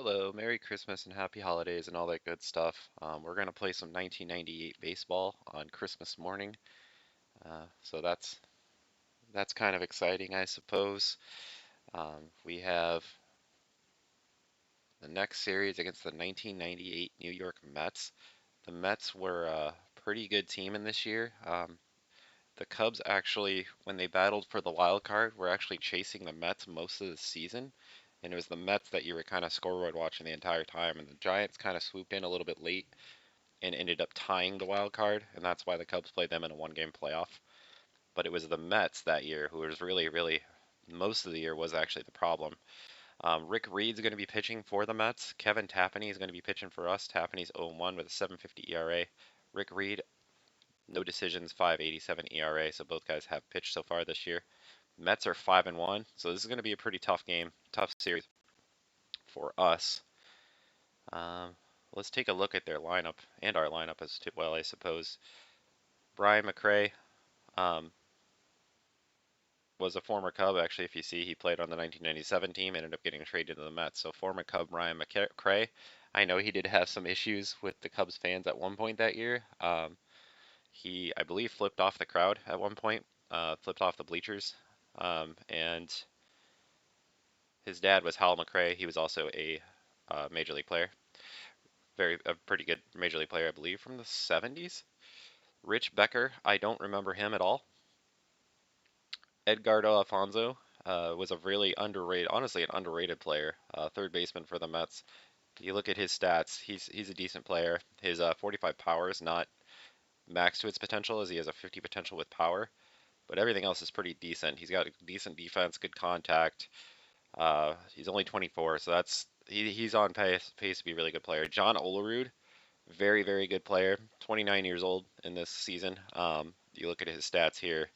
Hello, Merry Christmas and Happy Holidays and all that good stuff. We're going to play some 1998 baseball on Christmas morning. So that's kind of exciting, I suppose. We have the next series against the 1998 New York Mets. The Mets were a pretty good team in this year. The Cubs actually, when they battled for the wild card, were actually chasing the Mets most of the season. And it was the Mets that you were kind of scoreboard watching the entire time. And the Giants kind of swooped in a little bit late and ended up tying the wild card, and that's why the Cubs played them in a one-game playoff. But it was the Mets that year who was really most of the year was actually the problem. Rick Reed's going to be pitching for the Mets. Kevin Tapani is going to be pitching for us. Tapani's 0-1 with a 7.50 ERA. Rick Reed, no decisions, 5.87 ERA. So both guys have pitched so far this year. Mets are 5-1, so this is going to be a pretty tough game, tough series for us. Um, let's take a look at their lineup and our lineup as well, I suppose. Brian McRae, um, was a former Cub. Actually, if you see, he played on the 1997 team, ended up getting traded to the Mets. So former Cub Brian McRae. I know he did have some issues with the Cubs fans at one point that year. He, I believe, flipped off the crowd at one point, flipped off the bleachers. And his dad was Hal McRae. He was also a major league player, a pretty good major league player, I believe, from the 70s. Rich Becker, I don't remember him at all. Edgardo Alfonso was a really underrated, honestly, an underrated player, third baseman for the Mets. You look at his stats; he's a decent player. His 45 power is not max to its potential, as he has a 50 potential with power, but everything else is pretty decent. He's got a decent defense, good contact. He's only 24, so he's on pace to be a really good player. John Olerud, very good player, 29 years old in this season. You look at his stats here.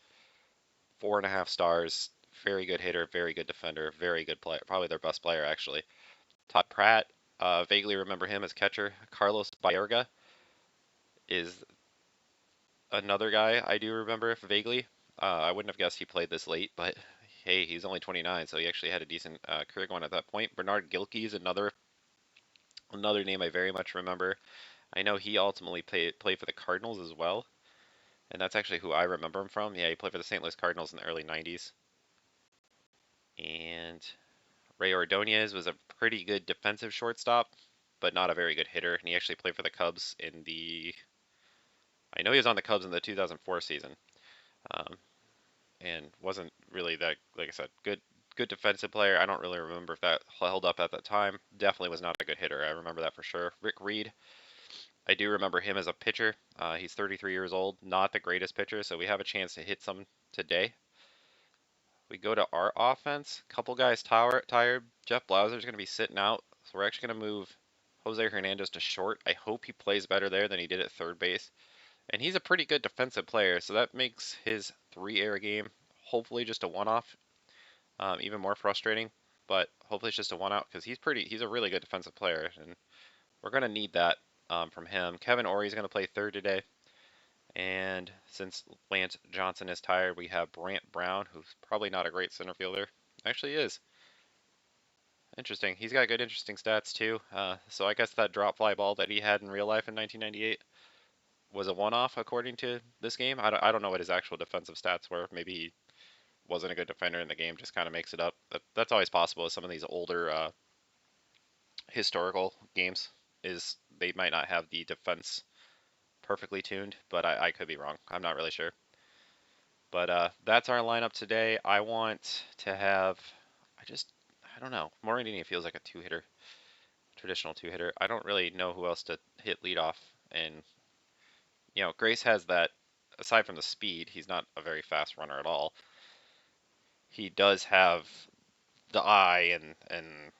4.5 stars. Very good hitter, very good defender, very good player. Probably their best player, actually. Todd Pratt, vaguely remember him as catcher. Carlos Baerga is another guy I do remember vaguely. I wouldn't have guessed he played this late, but hey, he's only 29, so he actually had a decent career going at that point. Bernard Gilkey is another name I very much remember. I know he ultimately played for the Cardinals as well, and that's actually who I remember him from. Yeah, he played for the St. Louis Cardinals in the early 90s. And Ray Ordonez was a pretty good defensive shortstop, but not a very good hitter. And he actually played for the Cubs I know he was on the Cubs in the 2004 season, um, and wasn't really that, like I said, good defensive player. I don't really remember if that held up at that time. Definitely was not a good hitter. I remember that for sure. Rick Reed, I do remember him as a pitcher. He's 33 years old, not the greatest pitcher, so we have a chance to hit some today. We go to our offense. Couple guys tired. Jeff Blauser's going to be sitting out, so we're actually going to move Jose Hernandez to short. I hope he plays better there than he did at third base. And he's a pretty good defensive player, so that makes his 3-error game hopefully just a one-off. Even more frustrating, but hopefully it's just a one-out because he's a really good defensive player, and we're going to need that from him. Kevin Ory is going to play third today. And since Lance Johnson is tired, we have Brant Brown, who's probably not a great center fielder. Actually is. Interesting. He's got good, interesting stats too. So I guess that drop fly ball that he had in real life in 1998 was a one-off according to this game. I don't know what his actual defensive stats were. Maybe he wasn't a good defender in the game, just kind of makes it up. That's always possible with some of these older historical games, is they might not have the defense perfectly tuned, but I could be wrong. I'm not really sure. But that's our lineup today. I want to have, I don't know. Morandini feels like a two-hitter, traditional two-hitter. I don't really know who else to hit leadoff. And, Grace has that, aside from the speed, he's not a very fast runner at all. He does have the eye and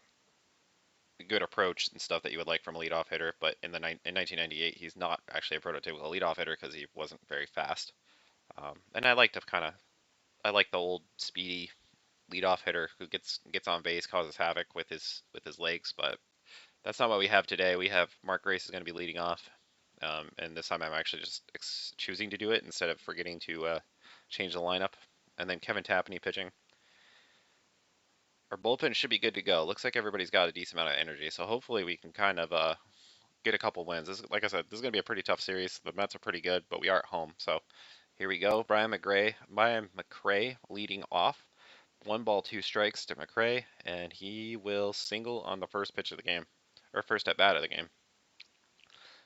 good approach and stuff that you would like from a leadoff hitter, but in 1998, he's not actually a prototypical leadoff hitter because he wasn't very fast. And I like the old speedy leadoff hitter who gets on base, causes havoc with his legs, but that's not what we have today. We have Mark Grace is going to be leading off, and this time I'm actually just choosing to do it instead of forgetting to change the lineup. And then Kevin Tapani pitching. Our bullpen should be good to go. Looks like everybody's got a decent amount of energy, so hopefully we can kind of get a couple wins. Like I said, this is going to be a pretty tough series. The Mets are pretty good, but we are at home. So here we go. Brian McRae leading off. 1 ball, 2 strikes to McRae, and he will single on the first pitch of the game, or first at bat of the game.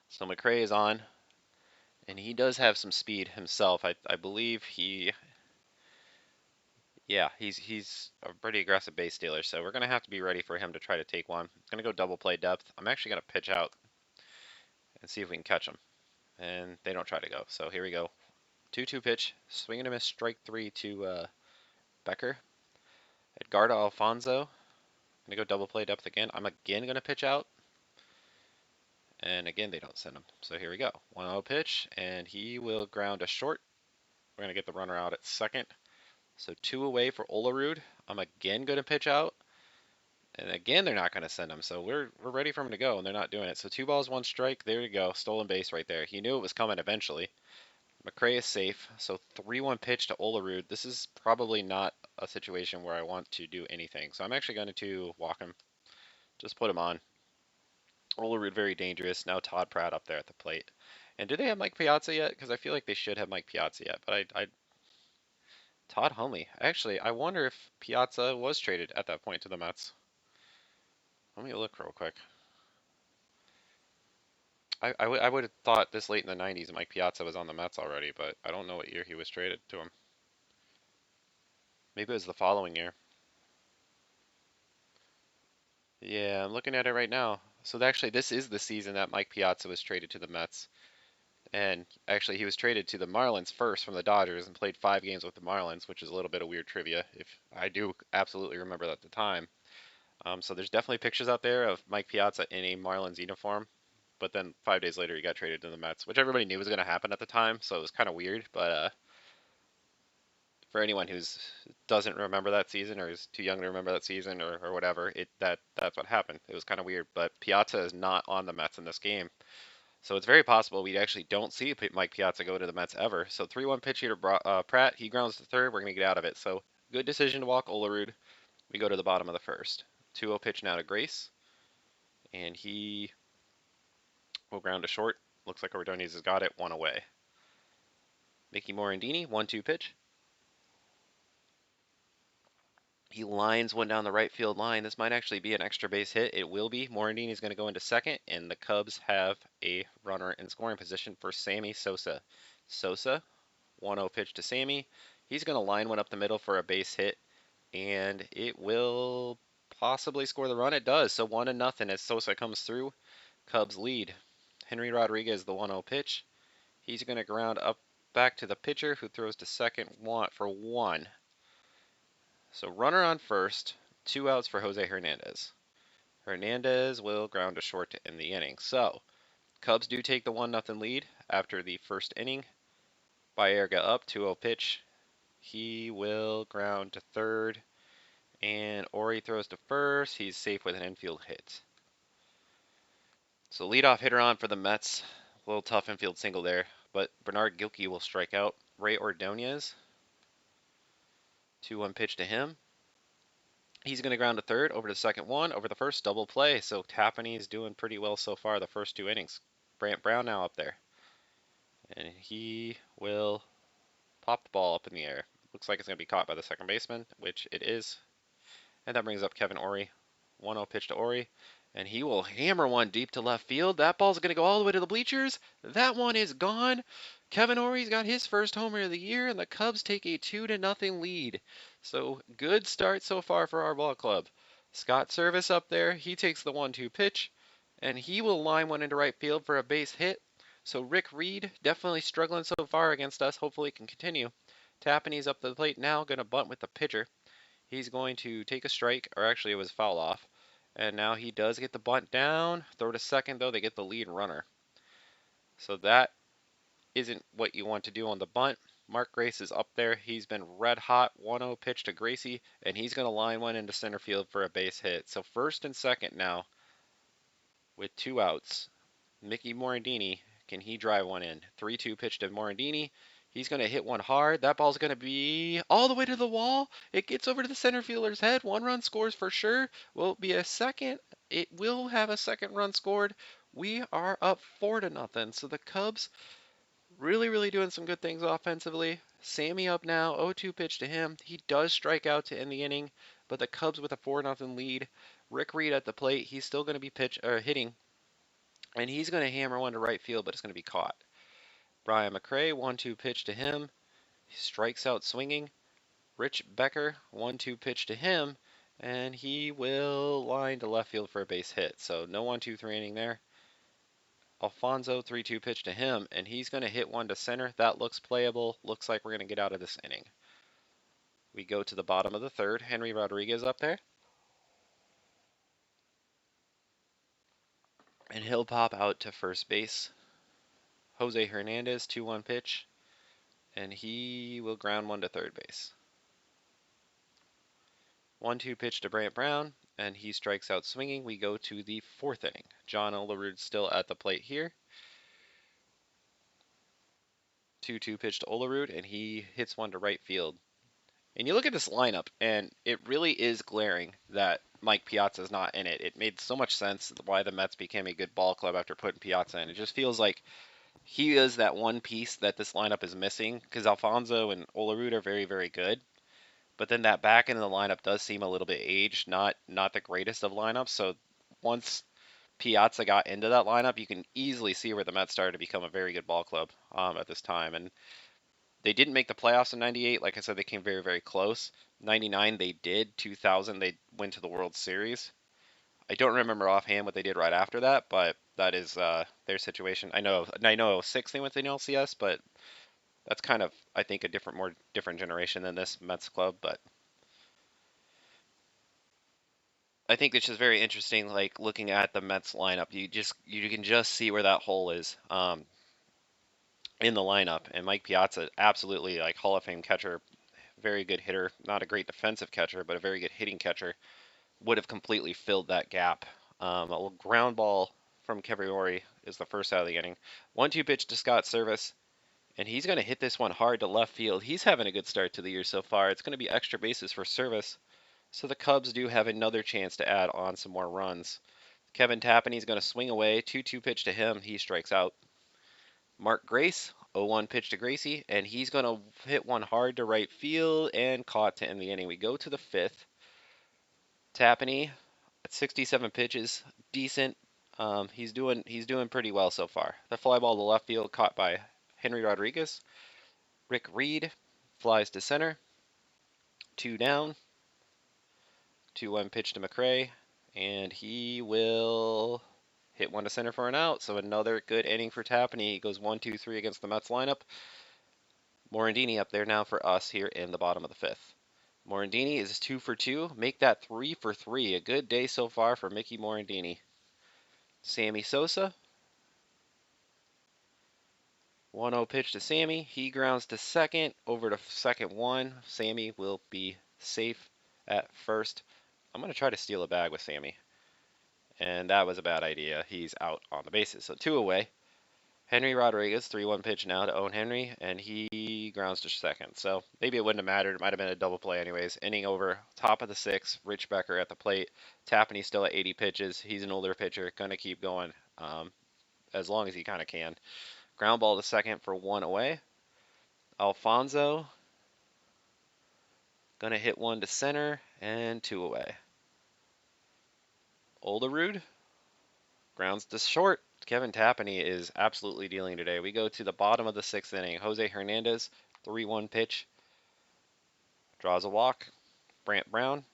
So McRae is on, and he does have some speed himself. I believe he's a pretty aggressive base stealer, so we're gonna have to be ready for him to try to take one. Gonna go double play depth. I'm actually gonna pitch out and see if we can catch him, and they don't try to go. So here we go. 2-2 pitch, swing and a miss, strike 3 to Becker. Edgardo Alfonso, gonna go double play depth again. I'm again gonna pitch out, and again they don't send him. So here we go. 1-0 pitch, and he will ground a short. We're gonna get the runner out at second. So 2 away for Olerud. I'm again gonna pitch out, and again they're not gonna send him. So we're ready for him to go, and they're not doing it. So 2 balls, 1 strike. There you go. Stolen base right there. He knew it was coming eventually. McRae is safe. So 3-1 pitch to Olerud. This is probably not a situation where I want to do anything. So I'm actually going to walk him. Just put him on. Olerud very dangerous. Now Todd Pratt up there at the plate. And do they have Mike Piazza yet? Because I feel like they should have Mike Piazza yet. But Todd Hundley. Actually, I wonder if Piazza was traded at that point to the Mets. Let me look real quick. I would have thought this late in the 90s Mike Piazza was on the Mets already, but I don't know what year he was traded to him. Maybe it was the following year. Yeah, I'm looking at it right now. So actually, this is the season that Mike Piazza was traded to the Mets. And actually, he was traded to the Marlins first from the Dodgers and played 5 games with the Marlins, which is a little bit of weird trivia. If I do absolutely remember that at the time. So there's definitely pictures out there of Mike Piazza in a Marlins uniform. But then 5 days later, he got traded to the Mets, which everybody knew was going to happen at the time. So it was kind of weird. But for anyone who's doesn't remember that season or is too young to remember that season or whatever, that's what happened. It was kind of weird. But Piazza is not on the Mets in this game. So it's very possible we actually don't see Mike Piazza go to the Mets ever. So 3-1 pitch here to Pratt. He grounds to third. We're going to get out of it. So good decision to walk Olerud. We go to the bottom of the first. 2-0 pitch now to Grace. And he will ground to short. Looks like Ordonez has got it. 1 away. Mickey Morandini, 1-2 pitch. He lines one down the right field line. This might actually be an extra base hit. It will be. Morandini is going to go into second, and the Cubs have a runner in scoring position for Sammy Sosa. Sosa, 1-0 pitch to Sammy. He's going to line one up the middle for a base hit, and it will possibly score the run. It does. So 1-0 as Sosa comes through. Cubs lead. Henry Rodriguez, the 1-0 pitch. He's going to ground up back to the pitcher who throws to second for 1. So runner on first, 2 outs for Jose Hernandez. Hernandez will ground to short to end the inning. So Cubs do take the 1-0 lead after the first inning. Baerga up, 2-0 pitch. He will ground to third. And Ori throws to first. He's safe with an infield hit. So leadoff hitter on for the Mets. A little tough infield single there. But Bernard Gilkey will strike out. Ray Ordonez. 2-1 pitch to him. He's going to ground to third, over to second one, over the first, double play. So Tapani's doing pretty well so far the first 2 innings. Brant Brown now up there. And he will pop the ball up in the air. Looks like it's going to be caught by the second baseman, which it is. And that brings up Kevin Ori. 1-0 pitch to Ori. And he will hammer one deep to left field. That ball's going to go all the way to the bleachers. That one is gone. Kevin Ori's got his first homer of the year, and the Cubs take a 2-0 lead. So good start so far for our ball club. Scott Service up there. He takes the 1-2 pitch, and he will line one into right field for a base hit. So Rick Reed definitely struggling so far against us. Hopefully it can continue. Tapani's up the plate now, going to bunt with the pitcher. He's going to take a strike, or actually it was foul off. And now he does get the bunt down. Throw to second, though. They get the lead runner. So that isn't what you want to do on the bunt. Mark Grace is up there. He's been red hot. 1-0 pitch to Gracie, and he's going to line one into center field for a base hit. So first and second now with 2 outs. Mickey Morandini, can he drive one in? 3-2 pitch to Morandini. He's going to hit one hard. That ball's going to be all the way to the wall. It gets over to the center fielder's head. One run scores for sure. Will it be a second? It will have a second run scored. We are up 4-0. So the Cubs really, really doing some good things offensively. Sammy up now. 0-2 pitch to him. He does strike out to end the inning, but the Cubs with a 4-0 lead. Rick Reed at the plate. He's still going to be hitting, and he's going to hammer one to right field, but it's going to be caught. Brian McRae, 1-2 pitch to him. He strikes out swinging. Rich Becker, 1-2 pitch to him, and he will line to left field for a base hit. So no 1-2-3 inning there. Alfonso, 3-2 pitch to him, and he's going to hit one to center. That looks playable. Looks like we're going to get out of this inning. We go to the bottom of the third. Henry Rodriguez up there. And he'll pop out to first base. Jose Hernandez, 2-1 pitch, and he will ground one to third base. 1-2 pitch to Brant Brown, and he strikes out swinging. We go to the fourth inning. John Olerud still at the plate here. 2-2 pitch to Olerud, and he hits one to right field. And you look at this lineup, and it really is glaring that Mike Piazza is not in it. It made so much sense why the Mets became a good ball club after putting Piazza in. It just feels like he is that one piece that this lineup is missing, because Alfonso and Olerud are very, very good. But then that back end of the lineup does seem a little bit aged, not the greatest of lineups. So once Piazza got into that lineup, you can easily see where the Mets started to become a very good ball club at this time. And they didn't make the playoffs in '98. Like I said, they came very, very close. '99 they did. 2000 they went to the World Series. I don't remember offhand what they did right after that, but that is their situation. I know '06 they went to the NLCS, but that's kind of, I think, a more different generation than this Mets club. But I think it's just very interesting, like looking at the Mets lineup. You can just see where that hole is in the lineup. And Mike Piazza, absolutely like Hall of Fame catcher, very good hitter, not a great defensive catcher, but a very good hitting catcher, would have completely filled that gap. A ground ball from Kevriori is the first out of the inning. 1-2 pitch to Scott Service, and he's going to hit this one hard to left field. He's having a good start to the year so far. It's going to be extra bases for Service. So the Cubs do have another chance to add on some more runs. Kevin Tapani's going to swing away. 2-2 pitch to him. He strikes out. Mark Grace, 0-1 pitch to Gracie, and he's going to hit one hard to right field and caught to end the inning. We go to the fifth. Tapani at 67 pitches, decent. He's doing pretty well so far. The fly ball to left field caught by Henry Rodriguez. Rick Reed flies to center. 2 down. 2-1 pitch to McRae, and he will hit one to center for an out. So another good inning for Tapani. He goes 1-2-3 against the Mets lineup. Morandini up there now for us here in the bottom of the fifth. Morandini is 2 for 2. Make that 3 for 3. A good day so far for Mickey Morandini. Sammy Sosa. 1-0 pitch to Sammy. He grounds to second. Over to second one. Sammy will be safe at first. I'm going to try to steal a bag with Sammy. And that was a bad idea. He's out on the bases. So 2 away. Henry Rodriguez, 3-1 pitch now to Owen Henry, and he grounds to second. So maybe it wouldn't have mattered. It might have been a double play anyways. Inning over, top of the 6th, Rich Becker at the plate. Tapani still at 80 pitches. He's an older pitcher, going to keep going as long as he kind of can. Ground ball to second for 1 away. Alfonso, going to hit one to center, and 2 away. Olerud grounds to short. Kevin Tapani is absolutely dealing today. We go to the bottom of the 6th inning. Jose Hernandez, 3-1 pitch. Draws a walk. Brant Brown,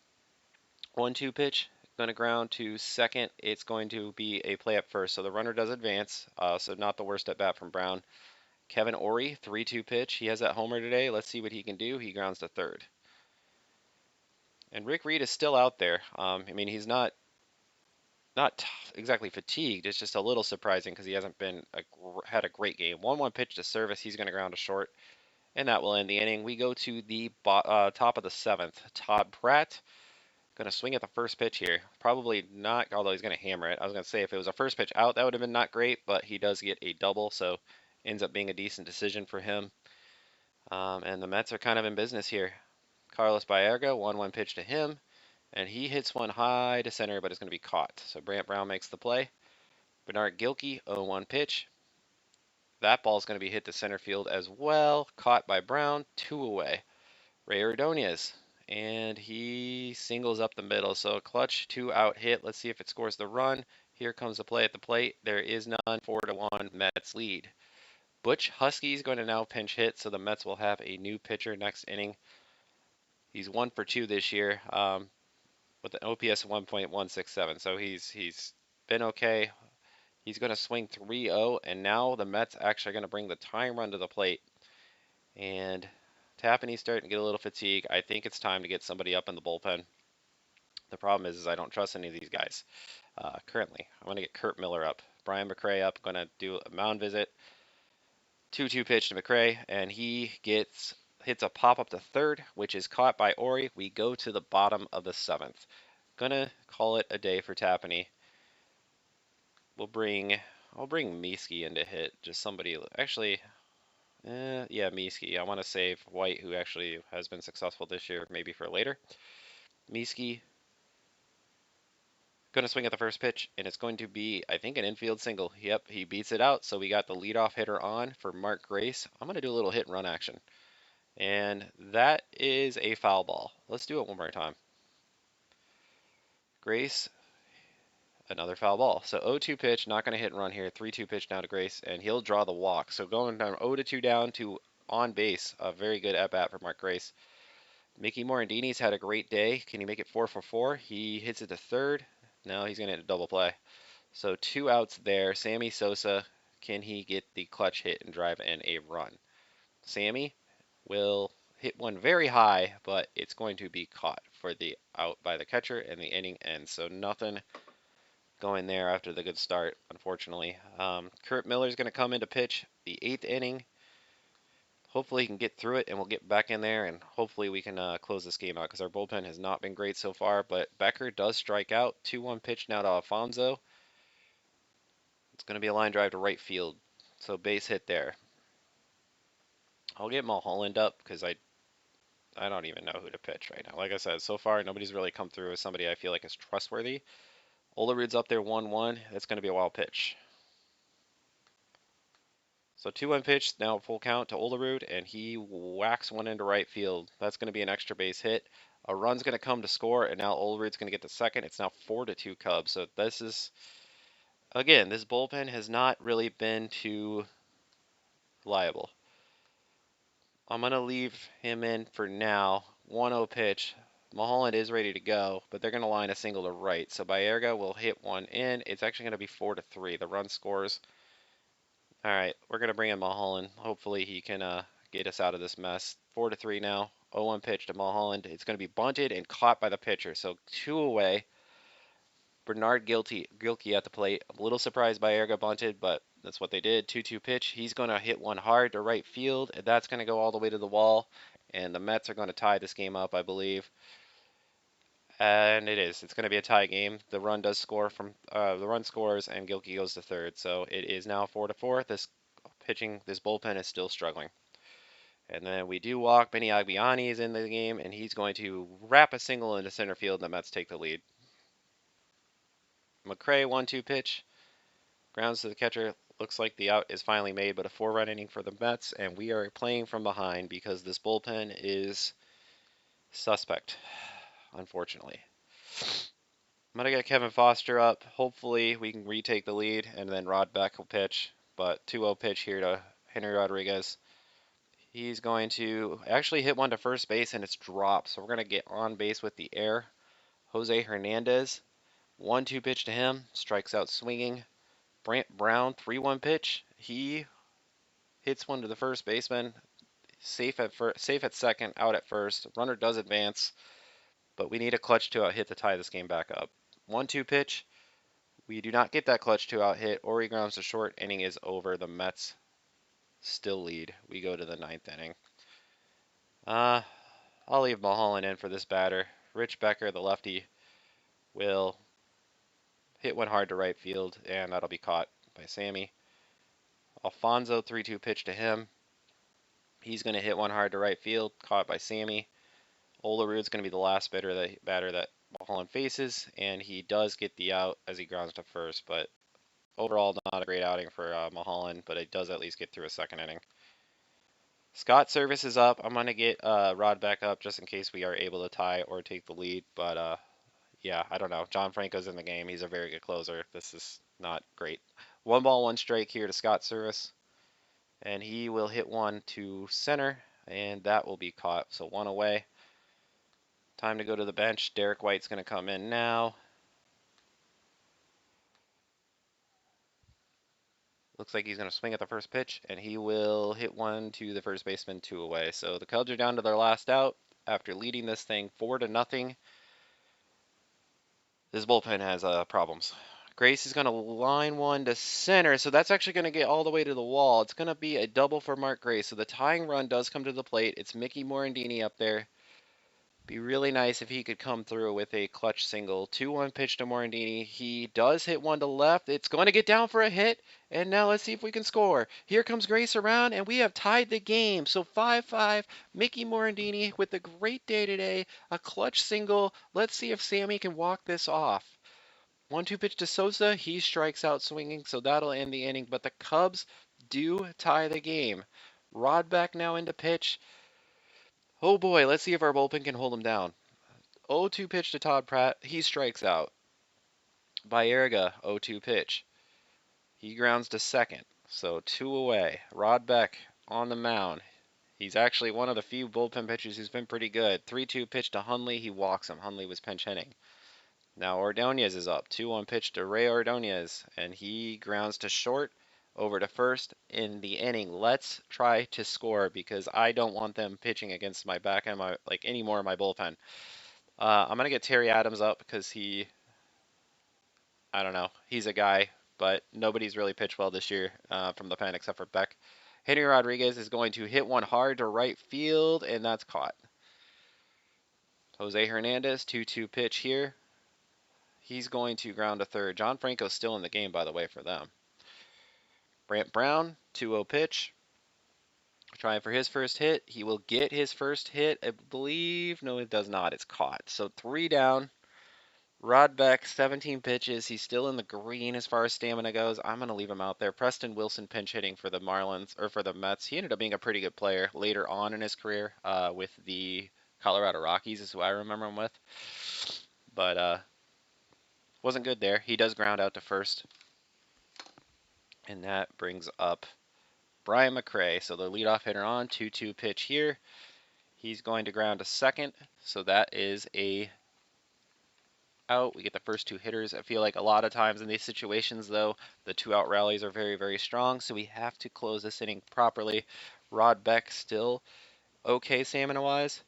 1-2 pitch. Going to ground to second. It's going to be a play at first. So the runner does advance. So not the worst at bat from Brown. Kevin Ory, 3-2 pitch. He has that homer today. Let's see what he can do. He grounds to third. And Rick Reed is still out there. I mean, he's not exactly fatigued. It's just a little surprising because he hasn't had a great game. 1-1 pitch to Service. He's going to ground to short, and that will end the inning. We go to the top of the 7th. Todd Pratt going to swing at the first pitch here. Probably not, although he's going to hammer it. I was going to say if it was a first pitch out, that would have been not great, but he does get a double, so ends up being a decent decision for him. And the Mets are kind of in business here. Carlos Baerga, 1-1 pitch to him, and he hits one high to center, but it's going to be caught. So Brant Brown makes the play. Bernard Gilkey, 0-1 pitch. That ball's going to be hit to center field as well. Caught by Brown, 2 away. Ray Ordonez, and he singles up the middle. So a clutch 2-out hit. Let's see if it scores the run. Here comes the play at the plate. There is none. 4-1 Mets lead. Butch Husky is going to now pinch hit, so the Mets will have a new pitcher next inning. He's 1 for 2 this year with an OPS of 1.167. So he's been okay. He's going to swing 3-0, and now the Mets actually are going to bring the tying run to the plate. And Tapani's starting to get a little fatigued. I think it's time to get somebody up in the bullpen. The problem is I don't trust any of these guys currently. I'm going to get Kurt Miller up. Brian McRae up. Going to do a mound visit. 2-2 pitch to McRae, and he hits a pop up to third, which is caught by Ori. We go to the bottom of the 7th. Gonna call it a day for Tapani. I'll bring Mieske in to hit. Just somebody actually. Yeah, Mieske. I want to save White, who actually has been successful this year, maybe for later. Mieske going to swing at the first pitch, and it's going to be, I think, an infield single. Yep, he beats it out, so we got the leadoff hitter on for Mark Grace. I'm going to do a little hit and run action. And that is a foul ball. Let's do it one more time. Grace, another foul ball. So 0-2 pitch, not going to hit and run here. 3-2 pitch now to Grace, and he'll draw the walk. So going from 0-2 down to on base, a very good at bat for Mark Grace. Mickey Morandini's had a great day. Can he make it 4 for 4? He hits it to third. No, he's going to hit a double play. So 2 outs there. Sammy Sosa, can he get the clutch hit and drive in a run? Sammy will hit one very high, but it's going to be caught for the out by the catcher, and the inning ends. So nothing going there after the good start, unfortunately. Kurt Miller's going to come in to pitch the 8th inning. Hopefully he can get through it, and we'll get back in there, and hopefully we can close this game out because our bullpen has not been great so far. But Becker does strike out. 2-1 pitch now to Alfonso. It's going to be a line drive to right field. So base hit there. I'll get Mulholland up because I don't even know who to pitch right now. Like I said, so far nobody's really come through as somebody I feel like is trustworthy. Olerud's up there 1-1. That's going to be a wild pitch. So 2-1 pitch, now full count to Olerud, and he whacks one into right field. That's going to be an extra base hit. A run's going to come to score, and now Olerud's going to get the second. It's now 4-2 Cubs. So this is, again, this bullpen has not really been too reliable. I'm going to leave him in for now. 1-0 pitch. Mulholland is ready to go, but they're going to line a single to right. So Baerga will hit one in. It's actually going to be 4-3. The run scores. All right, we're going to bring in Mulholland. Hopefully he can get us out of this mess. 4-3 now. 0-1 pitch to Mulholland. It's going to be bunted and caught by the pitcher. So 2 away. Bernard Gilkey at the plate. I'm a little surprised Baerga bunted, but that's what they did. 2-2 pitch. He's going to hit one hard to right field, and that's going to go all the way to the wall. And the Mets are going to tie this game up, I believe. And it is. It's going to be a tie game. The run does score from the run scores, and Gilkey goes to third. So it is now 4-4. This bullpen is still struggling. And then we do walk. Benny Agbiani is in the game, and he's going to wrap a single into center field, and the Mets take the lead. McRae 1-2 pitch. Grounds to the catcher. Looks like the out is finally made, but a 4-run inning for the Mets, and we are playing from behind because this bullpen is suspect, unfortunately. I'm going to get Kevin Foster up. Hopefully we can retake the lead, and then Rod Beck will pitch. But 2-0 pitch here to Henry Rodriguez. He's going to actually hit one to first base, and it's dropped. So we're going to get on base with the air. Jose Hernandez, 1-2 pitch to him. Strikes out swinging. Brant Brown, 3-1 pitch. He hits one to the first baseman. Safe at second, out at first. Runner does advance, but we need a clutch two-out hit to tie this game back up. 1-2 pitch. We do not get that clutch two-out hit. Ori grounds to short. Inning is over. The Mets still lead. We go to the 9th inning. I'll leave Mulholland in for this batter. Rich Becker, the lefty, will hit one hard to right field, and that'll be caught by Sammy. Alfonso, 3-2 pitch to him. He's going to hit one hard to right field, caught by Sammy. Olerud's going to be the last batter that Mulholland faces, and he does get the out as he grounds to first. But overall, not a great outing for Mulholland, but it does at least get through a second inning. Scott Service is up. I'm going to get Rod Beck up just in case we are able to tie or take the lead. But yeah, I don't know. John Franco's in the game. He's a very good closer. This is not great. 1 ball, 1 strike here to Scott Service. And he will hit one to center, and that will be caught. So 1 away. Time to go to the bench. Derek White's going to come in now. Looks like he's going to swing at the first pitch, and he will hit one to the first baseman, 2 away. So the Cubs are down to their last out after leading this thing 4-0. This bullpen has problems. Grace is going to line one to center, so that's actually going to get all the way to the wall. It's going to be a double for Mark Grace, so the tying run does come to the plate. It's Mickey Morandini up there. Be really nice if he could come through with a clutch single. 2-1 pitch to Morandini. He does hit one to left. It's going to get down for a hit, and now let's see if we can score. Here comes Grace around, and we have tied the game. So 5-5, Mickey Morandini with a great day today. A clutch single. Let's see if Sammy can walk this off. 1-2 pitch to Sosa. He strikes out swinging, so that'll end the inning. But the Cubs do tie the game. Rod Beck now into pitch. Oh boy, let's see if our bullpen can hold him down. 0-2 pitch to Todd Pratt. He strikes out. Baerga, 0-2 pitch. He grounds to second, so 2 away. Rod Beck on the mound. He's actually one of the few bullpen pitchers who's been pretty good. 3-2 pitch to Hundley. He walks him. Hundley was pinch hitting. Now Ordonez is up. 2-1 pitch to Ray Ordonez, and he grounds to short, over to first in the inning. Let's try to score because I don't want them pitching against my back end, any more of my bullpen. I'm gonna get Terry Adams up because I don't know, he's a guy, but nobody's really pitched well this year from the pen except for Beck. Henry Rodriguez is going to hit one hard to right field, and that's caught. Jose Hernandez, 2-2 pitch here. He's going to ground to third. John Franco's still in the game, by the way, for them. Brant Brown, 2-0 pitch. Trying for his first hit. He will get his first hit, I believe. No, it does not. It's caught. So 3 down. Rod Beck, 17 pitches. He's still in the green as far as stamina goes. I'm going to leave him out there. Preston Wilson pinch hitting for the Marlins, or for the Mets. He ended up being a pretty good player later on in his career with the Colorado Rockies is who I remember him with. But wasn't good there. He does ground out to first. And that brings up Brian McRae. So the leadoff hitter on, 2-2 pitch here. He's going to ground to second. So that is a out. We get the first 2 hitters. I feel like a lot of times in these situations, though, the 2-out rallies are very, very strong. So we have to close this inning properly. Rod Beck still okay stamina-wise.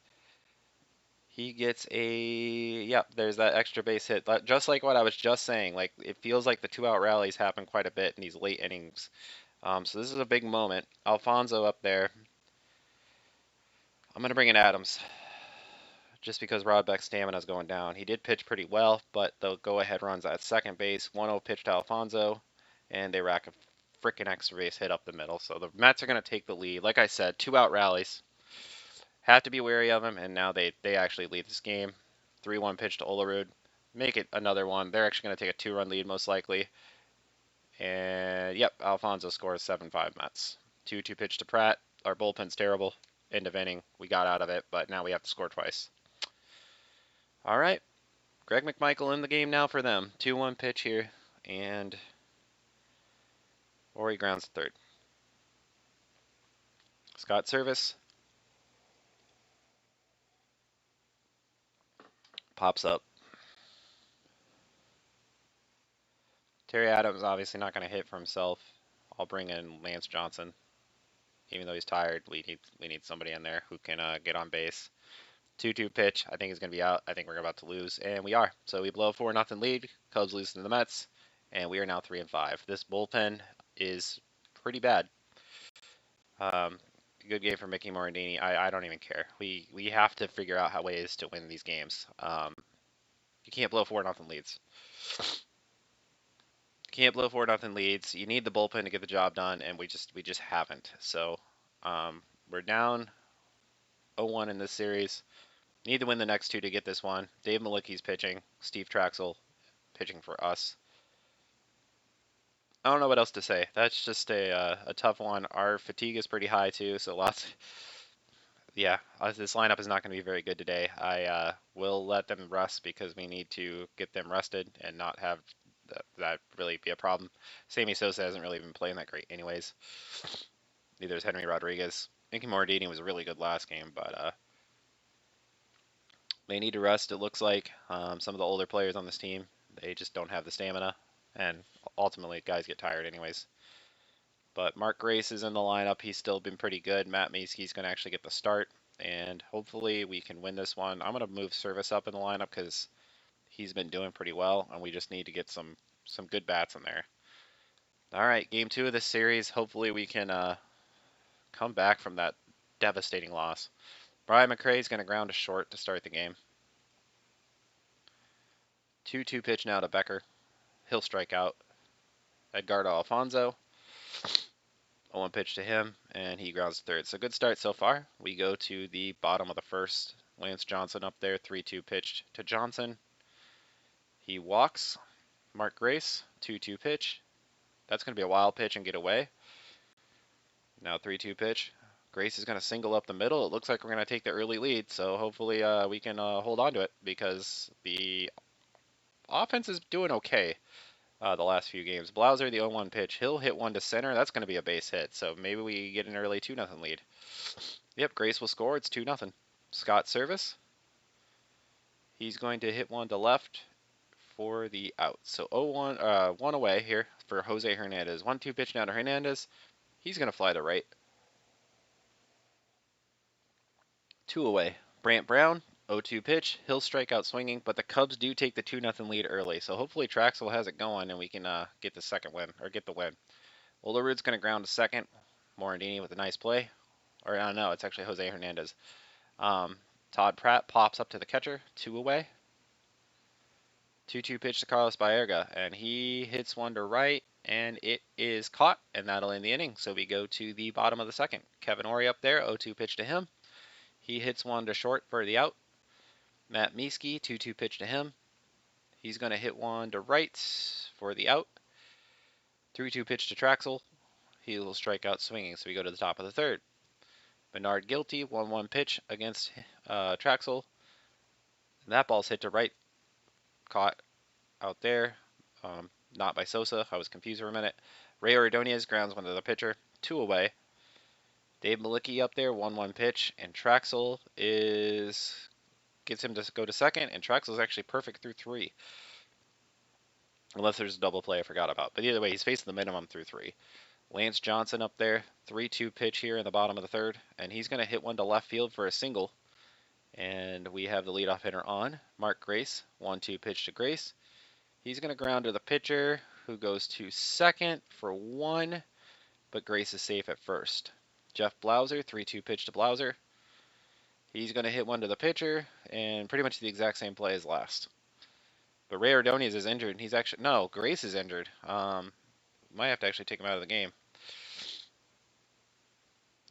He gets yep, there's that extra base hit. Just like what I was just saying, like it feels like the 2-out rallies happen quite a bit in these late innings. So this is a big moment. Alfonso up there. I'm going to bring in Adams just because Rod Beck's stamina is going down. He did pitch pretty well, but the go-ahead runs at second base. 1-0 pitch to Alfonso, and they rack a freaking extra base hit up the middle. So the Mets are going to take the lead. Like I said, 2-out rallies. Have to be wary of them, and now they actually lead this game. 3-1 pitch to Olerud. Make it another one. They're actually going to take a 2-run lead most likely. And, yep, Alfonso scores 7-5 Mets. 2-2 pitch to Pratt. Our bullpen's terrible. End of inning. We got out of it, but now we have to score twice. All right. Greg McMichael in the game now for them. 2-1 pitch here, and Ori grounds to third. Scott Service pops up. Terry Adams obviously not going to hit for himself. I'll bring in Lance Johnson. Even though he's tired, we need somebody in there who can get on base. 2-2 pitch. I think he's going to be out. I think we're about to lose, and we are. So we blow a 4-0 lead. Cubs lose to the Mets, and we are now 3-5. This bullpen is pretty bad. Good game for Mickey Morandini. I don't even care. We have to figure out ways to win these games. You can't blow 4-0 leads. Can't blow 4-0 leads. You need the bullpen to get the job done, and we just haven't. So We're down 0-1 in this series. Need to win the next two to get this one. Dave Malicki's pitching. Steve Traxel pitching for us. I don't know what else to say. That's just a tough one. Our fatigue is pretty high too, so lots. Yeah, this lineup is not going to be very good today. I will let them rest because we need to get them rested and not have that really be a problem. Sammy Sosa hasn't really been playing that great, anyways. Neither is Henry Rodriguez. Nicky Moradini was really good last game, but they need to rest. It looks like some of the older players on this team, they just don't have the stamina, and ultimately guys get tired anyways. But Mark Grace is in the lineup. He's still been pretty good. Matt Mieski's going to actually get the start, and hopefully we can win this one. I'm going to move Service up in the lineup because he's been doing pretty well, and we just need to get some good bats in there. All right, game 2 of this series. Hopefully we can come back from that devastating loss. Brian McRae is going to ground to short to start the game. 2-2 pitch now to Becker. He'll strike out. Edgardo Alfonso. 0-1 pitch to him, and he grounds to third. So good start so far. We go to the bottom of the first. Lance Johnson up there, 3-2 pitch to Johnson. He walks. Mark Grace, 2-2 pitch. That's going to be a wild pitch and get away. Now 3-2 pitch. Grace is going to single up the middle. It looks like we're going to take the early lead, so hopefully we can hold on to it because the offense is doing okay the last few games. Blauser, the 0-1 pitch. He'll hit one to center. That's going to be a base hit, so maybe we get an early 2-0 lead. Yep, Grace will score. It's 2-0. Scott Service. He's going to hit one to left for the out. So 0-1, one away here for Jose Hernandez. 1-2 pitch down to Hernandez. He's going to fly to right. 2 away. Brant Brown, 0-2 pitch. He'll strike out swinging, but the Cubs do take the 2-0 lead early. So hopefully Traxel has it going and we can get the second win, or get the win. Olerud's going to ground to second. Morandini with a nice play. Or no, it's actually Jose Hernandez. Todd Pratt pops up to the catcher, 2 away. 2-2 pitch to Carlos Baerga, and he hits one to right, and it is caught, and that'll end the inning. So we go to the bottom of the second. Kevin Ory up there, 0-2 pitch to him. He hits one to short for the out. Matt Mieski, 2-2 pitch to him. He's going to hit one to right for the out. 3-2 pitch to Traxel. He will strike out swinging, so we go to the top of the third. Bernard Guilty, 1-1 pitch against Traxel. And that ball's hit to right. Caught out there. Not by Sosa. I was confused for a minute. Ray Ordonez grounds one to the pitcher. 2 away. Dave Malicki up there, 1-1 pitch. And Traxel gets him to go to second. And Traxel's actually perfect through 3. Unless there's a double play I forgot about. But either way, he's facing the minimum through 3. Lance Johnson up there, 3-2 pitch here in the bottom of the third. And he's going to hit one to left field for a single. And we have the leadoff hitter on. Mark Grace, 1-2 pitch to Grace. He's going to ground to the pitcher, who goes to second for 1, but Grace is safe at first. Jeff Blauser, 3-2 pitch to Blauser. He's going to hit one to the pitcher, and pretty much the exact same play as last. But Ray Ordonez is injured. No, Grace is injured. Might have to actually take him out of the game.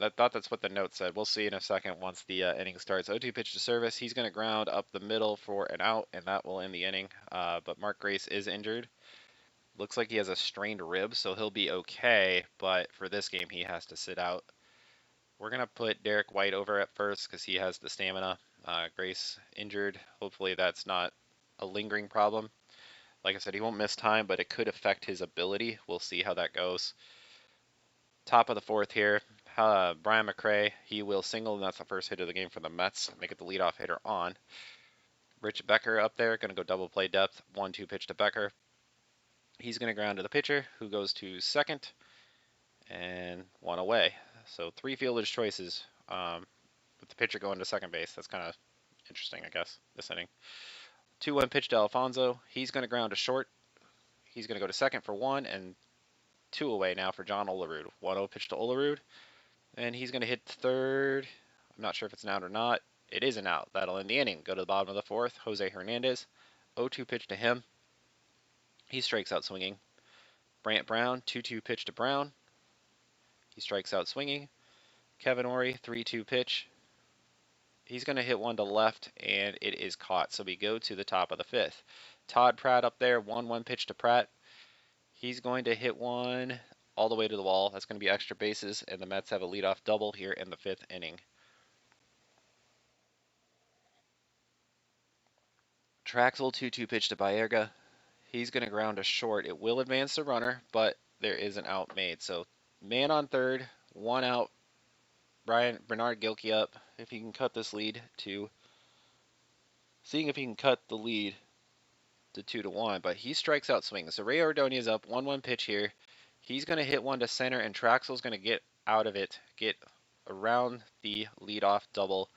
I thought that's what the note said. We'll see in a second once the inning starts. 0-2 pitch to Service. He's going to ground up the middle for an out, and that will end the inning. But Mark Grace is injured. Looks like he has a strained rib, so he'll be okay. But for this game, he has to sit out. We're going to put Derek White over at first because he has the stamina. Grace injured. Hopefully that's not a lingering problem. Like I said, he won't miss time, but it could affect his ability. We'll see how that goes. Top of the fourth here. Brian McRae, he will single, and that's the first hit of the game for the Mets. Make it the leadoff hitter on. Rich Becker up there, going to go double play depth. 1-2 pitch to Becker. He's going to ground to the pitcher, who goes to second, and 1 away. So 3 fielder's choices with the pitcher going to second base. That's kind of interesting, I guess, this inning. 2-1 pitch to Alfonso. He's going to ground to short. He's going to go to second for 1, and 2 away now for John Olerud. 1-0 pitch to Olerud. And he's going to hit third. I'm not sure if it's an out or not. It is an out. That'll end the inning. Go to the bottom of the fourth. Jose Hernandez. 0-2 pitch to him. He strikes out swinging. Brant Brown. 2-2 pitch to Brown. He strikes out swinging. Kevin Ory, 3-2 pitch. He's going to hit one to left, and it is caught. So we go to the top of the fifth. Todd Pratt up there, 1-1 pitch to Pratt. He's going to hit one all the way to the wall. That's going to be extra bases, and the Mets have a leadoff double here in the fifth inning. Traxel, 2-2 pitch to Baerga. He's going to ground a short. It will advance the runner, but there is an out made. So man on third, one out. Bernard Gilkey up. If he can cut this lead to, seeing if he can cut the lead to 2-1, but he strikes out swinging. So Ray Ordonez up, 1-1 pitch here. He's going to hit one to center, and Traxel's going to get out of it, get around the leadoff double,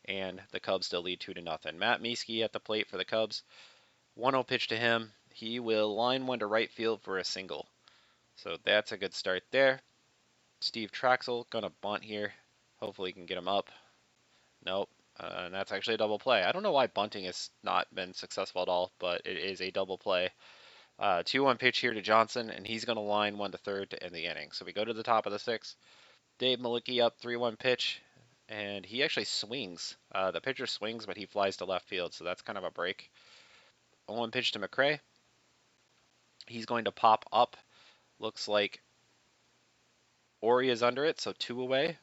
and the Cubs still lead 2-0. Matt Mieske at the plate for the Cubs. 1-0 pitch to him. He will line one to right field for a single. So that's a good start there. Steve Traxel going to bunt here. Hopefully he can get him up. Nope. And that's actually a double play. I don't know why bunting has not been successful at all, but it is a double play. 2-1 pitch here to Johnson, and he's going to line one to third to end the inning. So we go to the top of the sixth. Dave Malicki up, 3-1 pitch, and he actually swings. The pitcher swings, but he flies to left field, so that's kind of a break. 0-1 pitch to McRae. He's going to pop up. Looks like Ori is under it, so 2 away.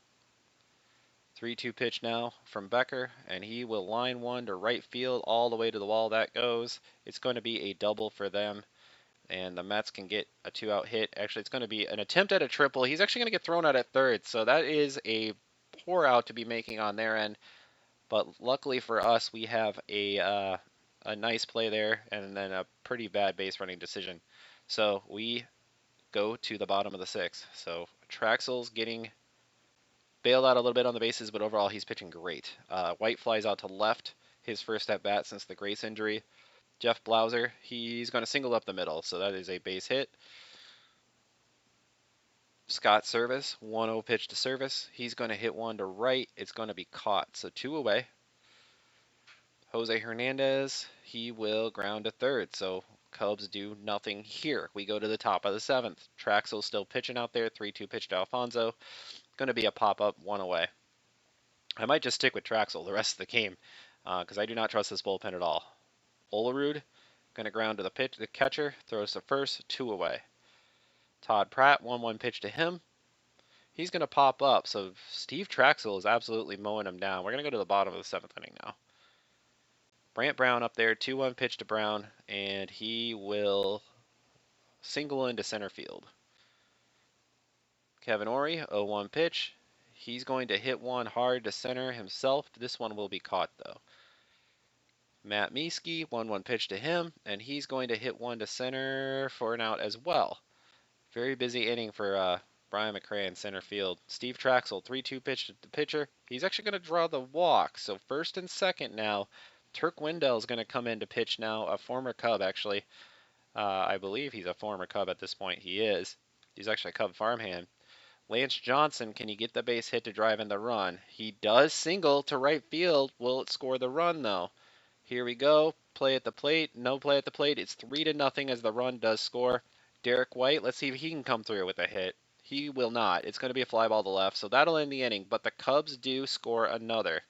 3-2 pitch now from Becker, and he will line one to right field all the way to the wall. That goes. It's going to be a double for them, and the Mets can get a 2-out hit. Actually, it's going to be an attempt at a triple. He's actually going to get thrown out at third, so that is a poor out to be making on their end. But luckily for us, we have a nice play there, and then a pretty bad base running decision. So we go to the bottom of the sixth. So Traxel's getting bailed out a little bit on the bases, but overall he's pitching great. White flies out to left, his first at bat since the Grace injury. Jeff Blauser, he's going to single up the middle, so that is a base hit. Scott Service, 1-0 pitch to Service. He's going to hit one to right. It's going to be caught, so 2 away. Jose Hernandez, he will ground to third, so Cubs do nothing here. We go to the top of the seventh. Traxel still pitching out there, 3-2 pitch to Alfonso. Going to be a pop-up, 1 away. I might just stick with Traxel the rest of the game because I do not trust this bullpen at all. Olerud, going to ground to the catcher, throws to first, 2 away. Todd Pratt, 1-1 pitch to him. He's going to pop up, so Steve Traxel is absolutely mowing him down. We're going to go to the bottom of the seventh inning now. Brant Brown up there, 2-1 pitch to Brown, and he will single into center field. Kevin Ory, 0-1 pitch. He's going to hit one hard to center himself. This one will be caught, though. Matt Mieske, 1-1 pitch to him, and he's going to hit one to center for an out as well. Very busy inning for Brian McRae in center field. Steve Traxel, 3-2 pitch to the pitcher. He's actually going to draw the walk, so first and second now. Turk Wendell is going to come in to pitch now, a former Cub, actually. I believe he's a former Cub at this point. He is. He's actually a Cub farmhand. Lance Johnson, can he get the base hit to drive in the run? He does single to right field. Will it score the run, though? Here we go. Play at the plate. No play at the plate. It's 3-0 as the run does score. Derek White, let's see if he can come through with a hit. He will not. It's going to be a fly ball to left, so that'll end the inning. But the Cubs do score another.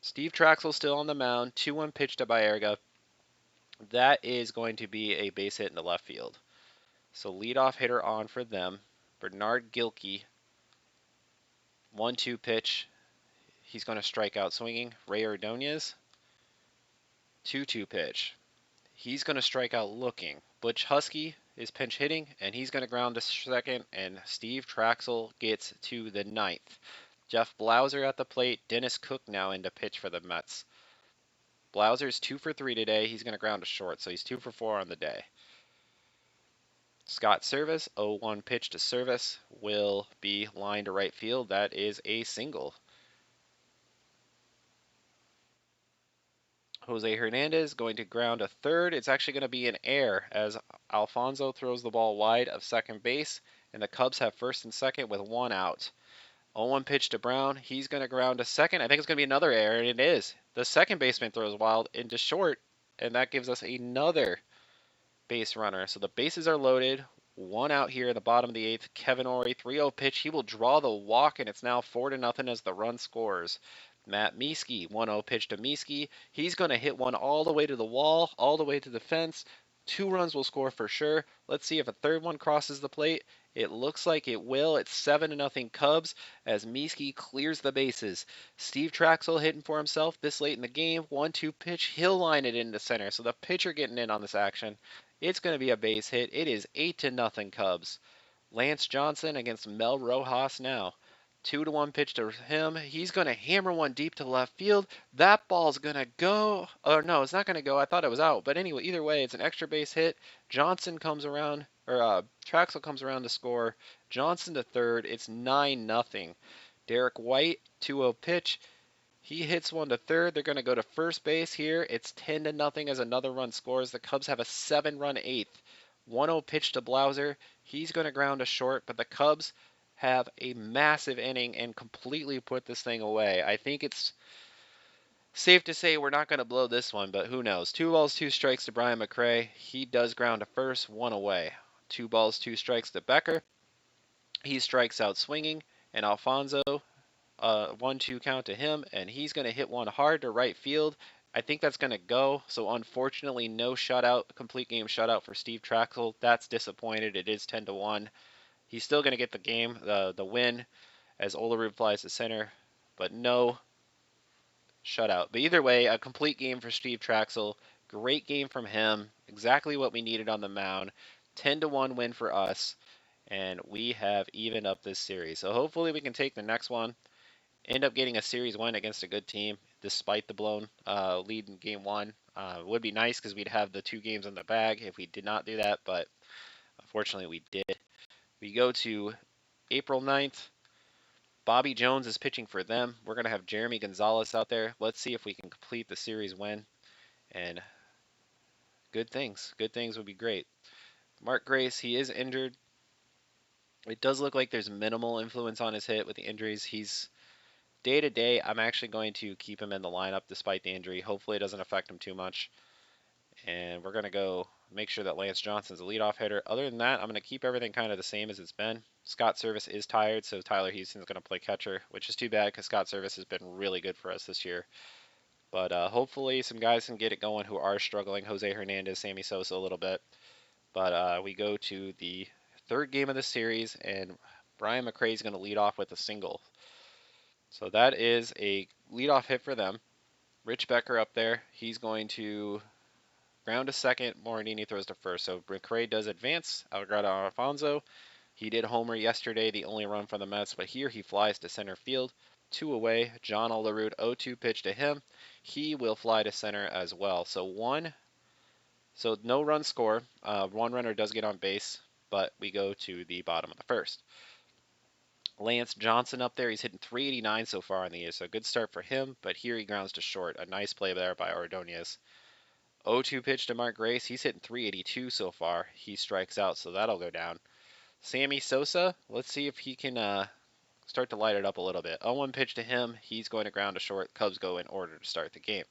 Steve Traxel still on the mound. 2-1 pitch to Baerga. That is going to be a base hit in the left field. So leadoff hitter on for them. Bernard Gilkey, 1-2 pitch. He's going to strike out swinging. Ray Ordonez, 2-2 pitch. He's going to strike out looking. Butch Husky is pinch hitting, and he's going to ground to second, and Steve Traxel gets to the ninth. Jeff Blauser at the plate. Dennis Cook now in to pitch for the Mets. Blauser's 2 for 3 today. He's going to ground to short, so he's 2 for 4 on the day. Scott Service, 0-1 pitch to Service, will be lined to right field. That is a single. Jose Hernandez going to ground to third. It's actually going to be an error as Alfonso throws the ball wide of second base, and the Cubs have first and second with 1 out. 0-1 pitch to Brown. He's going to ground to second. I think it's going to be another error, and it is. The second baseman throws wild into short, and that gives us another base runner. So the bases are loaded. One out here in the bottom of the eighth. Kevin Ory, 3-0 pitch. He will draw the walk, and it's now 4-0 as the run scores. Matt Mieske, 1-0 pitch to Mieske. He's going to hit one all the way to the wall, all the way to the fence. 2 runs will score for sure. Let's see if a third one crosses the plate. It looks like it will. It's 7-0 Cubs as Mieske clears the bases. Steve Traxel hitting for himself this late in the game. 1-2 pitch. He'll line it into center. So the pitcher getting in on this action. It's going to be a base hit. It is 8-0 Cubs. Lance Johnson against Mel Rojas now. 2-1 pitch to him. He's going to hammer one deep to left field. That ball's going to go. Oh, no, it's not going to go. I thought it was out. But anyway, either way, it's an extra base hit. Johnson comes around, or Traxel comes around to score. Johnson to third. It's 9-0. Derek White, 2-0 pitch. He hits one to third. They're going to go to first base here. It's 10-0 as another run scores. The Cubs have a 7-run eighth. 1-0 pitch to Blauser. He's going to ground to short, but the Cubs have a massive inning and completely put this thing away. I think it's safe to say we're not going to blow this one, but who knows. 2 balls, 2 strikes to Brian McRae. He does ground to first, 1 away. 2 balls, 2 strikes to Becker. He strikes out swinging, and Alfonso 1-2 count to him, and he's going to hit one hard to right field. I think that's going to go. So unfortunately, no shutout, complete game shutout for Steve Traxel. That's disappointed. It is 10-1. He's still going to get the game, the win, as Olerud flies to center, but no shutout. But either way, a complete game for Steve Traxel. Great game from him. Exactly what we needed on the mound. 10-1 win for us, and we have evened up this series. So hopefully we can take the next one, end up getting a series win against a good team, despite the blown lead in game 1. It would be nice because we'd have the 2 games in the bag if we did not do that, but unfortunately we did. We go to April 9th. Bobby Jones is pitching for them. We're going to have Jeremy Gonzalez out there. Let's see if we can complete the series win. And good things. Good things would be great. Mark Grace, he is injured. It does look like there's minimal influence on his hit with the injuries. He's day to day. I'm actually going to keep him in the lineup despite the injury. Hopefully it doesn't affect him too much. And we're going to go make sure that Lance Johnson's a leadoff hitter. Other than that, I'm going to keep everything kind of the same as it's been. Scott Service is tired, so Tyler Houston's going to play catcher, which is too bad because Scott Service has been really good for us this year. But hopefully some guys can get it going who are struggling. Jose Hernandez, Sammy Sosa a little bit. But we go to the third game of the series, and Brian McRae is going to lead off with a single. So that is a leadoff hit for them. Rich Becker up there. He's going to ground to second. Morandini throws to first. So McRae does advance. Algrado Alfonso. He did homer yesterday, the only run for the Mets, but here he flies to center field. 2 away. John Olerud, 0-2 pitch to him. He will fly to center as well. So no run score. 1 runner does get on base, but we go to the bottom of the first. Lance Johnson up there. He's hitting 389 so far in the year, so a good start for him, but here he grounds to short. A nice play there by Ordonez. 0-2 pitch to Mark Grace. He's hitting 382 so far. He strikes out, so that'll go down. Sammy Sosa, let's see if he can start to light it up a little bit. 0-1 pitch to him. He's going to ground to short. Cubs go in order to start the game.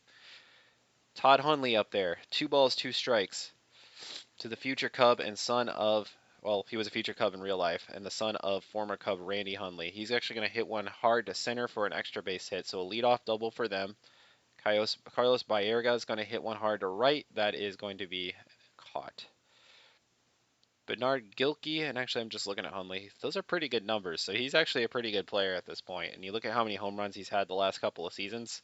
Todd Hundley up there. 2 balls, 2 strikes to the future Cub and son of, well, he was a future Cub in real life, and the son of former Cub Randy Hundley. He's actually going to hit one hard to center for an extra base hit, so a leadoff double for them. Carlos Baerga is going to hit one hard to right. That is going to be caught. Bernard Gilkey, and actually I'm just looking at Hundley. Those are pretty good numbers, so he's actually a pretty good player at this point. And you look at how many home runs he's had the last couple of seasons.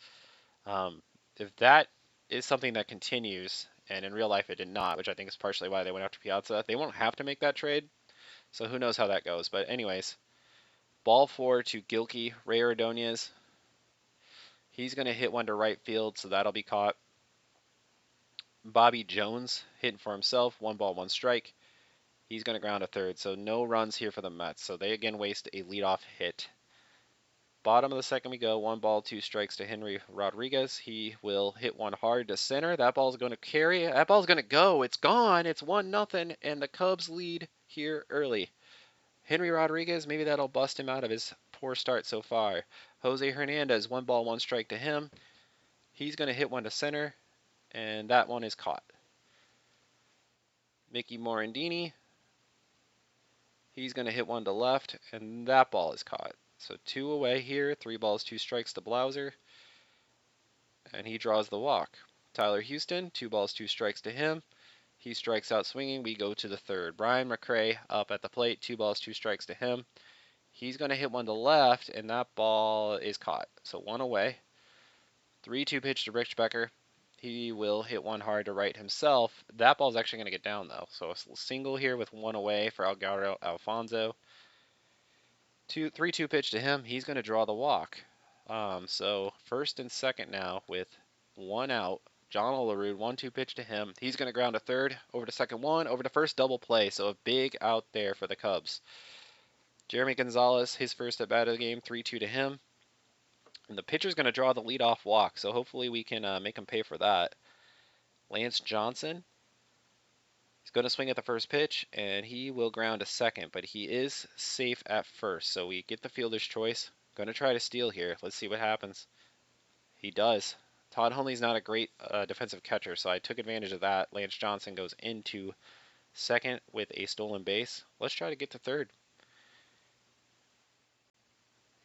If that is something that continues, and in real life it did not, which I think is partially why they went after Piazza, they won't have to make that trade. So who knows how that goes. But anyways, ball 4 to Gilkey, Ray Ordonez. He's going to hit one to right field, so that'll be caught. Bobby Jones hitting for himself, 1 ball, 1 strike. He's going to ground to third, so no runs here for the Mets. So they again waste a leadoff hit. Bottom of the second we go, 1 ball, 2 strikes to Henry Rodriguez. He will hit one hard to center. That ball's going to carry. That ball's going to go. It's gone. It's 1-0, and the Cubs lead here early. Henry Rodriguez, maybe that'll bust him out of his poor start so far. Jose Hernandez, 1 ball, 1 strike to him. He's going to hit one to center, and that one is caught. Mickey Morandini He's going to hit one to left, and that ball is caught. So 2 away here, 3 balls, 2 strikes to Blauser, and he draws the walk. Tyler Houston, 2 balls, 2 strikes to him. He strikes out swinging. We go to the third. Brian McRae up at the plate, 2 balls, 2 strikes to him. He's going to hit one to left, and that ball is caught. So 1 away. 3-2 pitch to Rich Becker. He will hit one hard to right himself. That ball's actually going to get down, though. So a single here with 1 away for Algaro Alfonso. 3-2 pitch to him. He's going to draw the walk. So first and second now with 1 out. John Olerud, 1-2 pitch to him. He's going to ground to third, over to second 1, over to first, double play. So a big out there for the Cubs. Jeremy Gonzalez, his first at bat of the game, 3-2 to him. And the pitcher's going to draw the leadoff walk, so hopefully we can make him pay for that. Lance Johnson, he's going to swing at the first pitch, and he will ground to second, but he is safe at first, so we get the fielder's choice. Going to try to steal here. Let's see what happens. He does. Todd Hundley's not a great defensive catcher, so I took advantage of that. Lance Johnson goes into second with a stolen base. Let's try to get to third.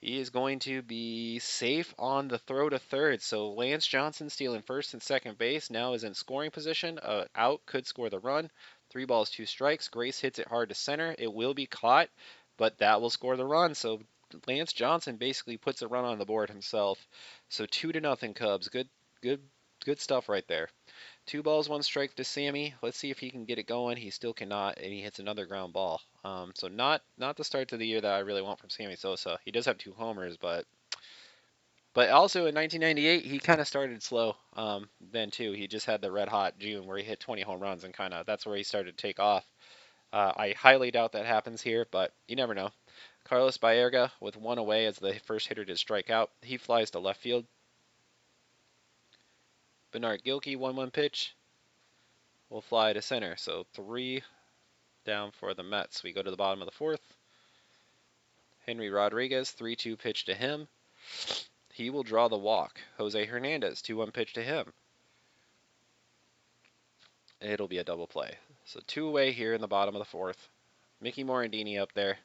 He is going to be safe on the throw to third. So Lance Johnson stealing first and second base now is in scoring position. Out could score the run. 3 balls, 2 strikes. Grace hits it hard to center. It will be caught, but that will score the run. So Lance Johnson basically puts a run on the board himself. So 2-0 Cubs. Good stuff right there. 2 balls, 1 strike to Sammy. Let's see if he can get it going. He still cannot, and he hits another ground ball. So not the start to the year that I really want from Sammy Sosa. He does have 2 homers, but also in 1998 he kind of started slow. Then too, he just had the red hot June where he hit 20 home runs, and that's where he started to take off. I highly doubt that happens here, but you never know. Carlos Baerga with 1 away as the first hitter to strike out. He flies to left field. Bernard Gilkey, 1-1 pitch, will fly to center. So 3 down for the Mets. We go to the bottom of the 4th. Henry Rodriguez, 3-2 pitch to him. He will draw the walk. Jose Hernandez, 2-1 pitch to him. It'll be a double play. So 2 away here in the bottom of the 4th. Mickey Morandini up there.